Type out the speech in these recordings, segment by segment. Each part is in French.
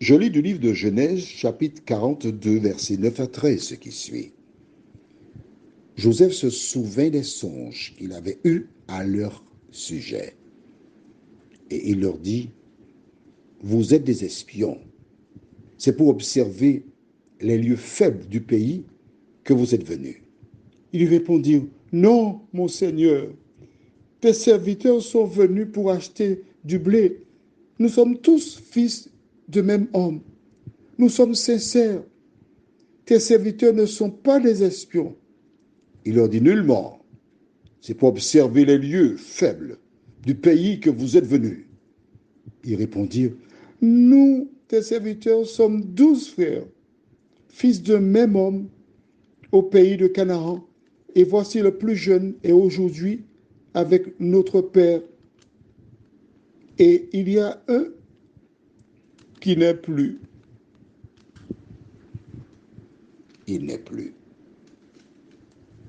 Je lis du livre de Genèse, chapitre 42, versets 9 à 13, ce qui suit. Joseph se souvint des songes qu'il avait eus à leur sujet. Et il leur dit, vous êtes des espions. C'est pour observer les lieux faibles du pays que vous êtes venus. Ils lui répondirent, non, mon Seigneur, tes serviteurs sont venus pour acheter du blé. Nous sommes tous fils de même homme. Nous sommes sincères. Tes serviteurs ne sont pas des espions. Il leur dit nullement. C'est pour observer les lieux faibles du pays que vous êtes venus. Ils répondirent, nous, tes serviteurs, sommes 12 frères, fils d'un même homme, au pays de Canaan. Et voici le plus jeune est aujourd'hui avec notre père. Et il y a un qui n'est plus. Il n'est plus.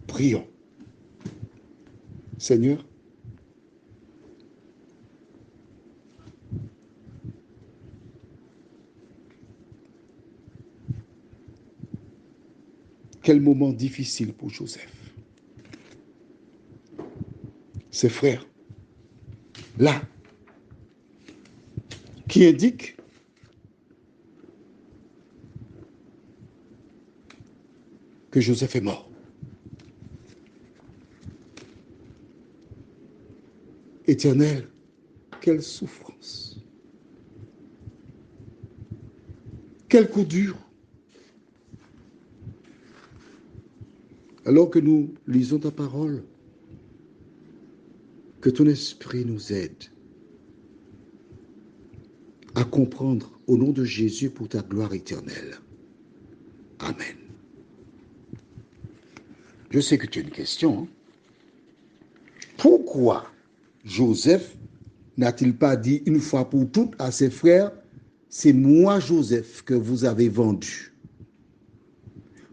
Prions. Seigneur, quel moment difficile pour Joseph. Ses frères, là, qui indiquent que Joseph est mort. Éternel, quelle souffrance. Quel coup dur. Alors que nous lisons ta parole, que ton esprit nous aide à comprendre au nom de Jésus pour ta gloire éternelle. Amen. Je sais que tu as une question. Hein? Pourquoi Joseph n'a-t-il pas dit une fois pour toutes à ses frères, c'est moi Joseph que vous avez vendu?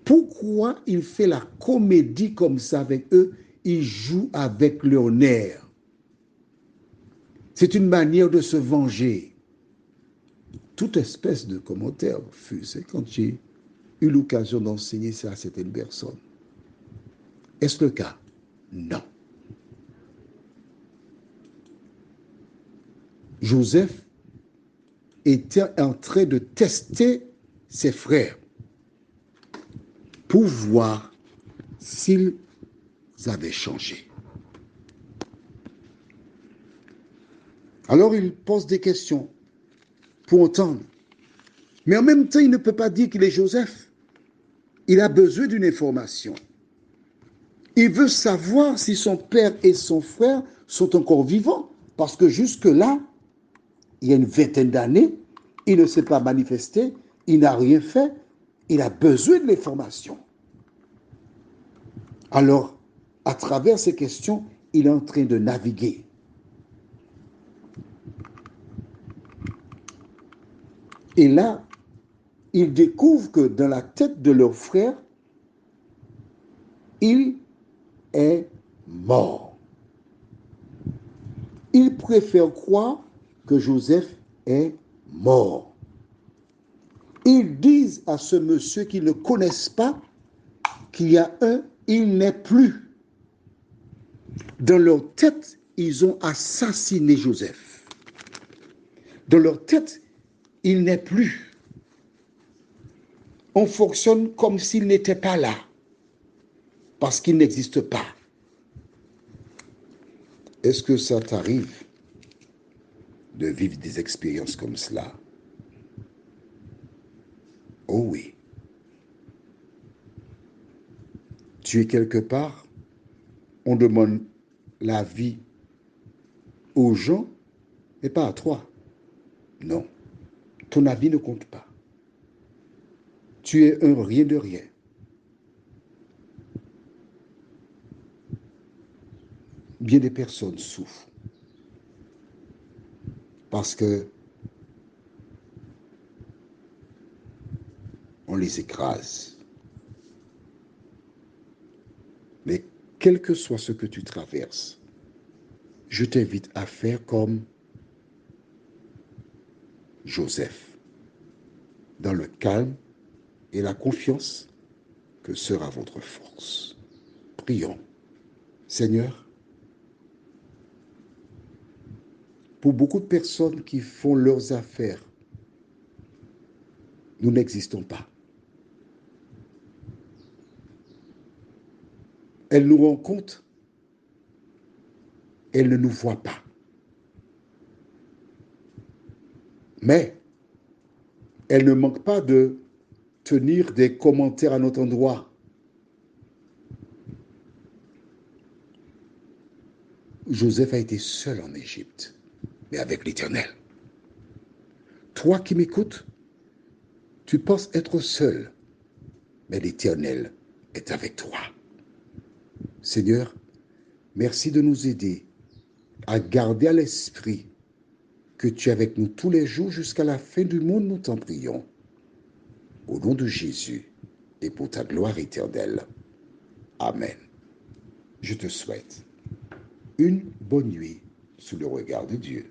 Pourquoi il fait la comédie comme ça avec eux? Il joue avec leur nerf. C'est une manière de se venger. Toute espèce de commentaire fusé quand j'ai eu l'occasion d'enseigner ça à certaines personnes. Est-ce le cas? Non. Joseph était en train de tester ses frères pour voir s'ils avaient changé. Alors il pose des questions pour entendre. Mais en même temps, il ne peut pas dire qu'il est Joseph. Il a besoin d'une information. Il veut savoir si son père et son frère sont encore vivants. Parce que jusque-là, il y a une vingtaine d'années, il ne s'est pas manifesté, il n'a rien fait, il a besoin de l'information. Alors, à travers ces questions, il est en train de naviguer. Et là, il découvre que dans la tête de leur frère, il est mort. Ils préfèrent croire que Joseph est mort. Ils disent à ce monsieur qu'ils ne connaissent pas qu'il y a un, il n'est plus. Dans leur tête, ils ont assassiné Joseph. Dans leur tête, il n'est plus. On fonctionne comme s'il n'était pas là, parce qu'il n'existe pas. Est-ce que ça t'arrive de vivre des expériences comme cela? Oh oui. Tu es quelque part, on demande l'avis aux gens, mais pas à toi. Non, ton avis ne compte pas. Tu es un rien de rien. Bien des personnes souffrent parce que on les écrase. Mais quel que soit ce que tu traverses, je t'invite à faire comme Joseph. dans le calme et la confiance que sera votre force. Prions. Seigneur, pour beaucoup de personnes qui font leurs affaires, nous n'existons pas. Elles nous rencontrent, elles ne nous voient pas. Mais elles ne manquent pas de tenir des commentaires à notre endroit. Joseph a été seul en Égypte, mais avec l'Éternel. Toi qui m'écoutes, tu penses être seul, mais l'Éternel est avec toi. Seigneur, merci de nous aider à garder à l'esprit que tu es avec nous tous les jours jusqu'à la fin du monde, nous t'en prions. Au nom de Jésus et pour ta gloire éternelle. Amen. Je te souhaite une bonne nuit sous le regard de Dieu.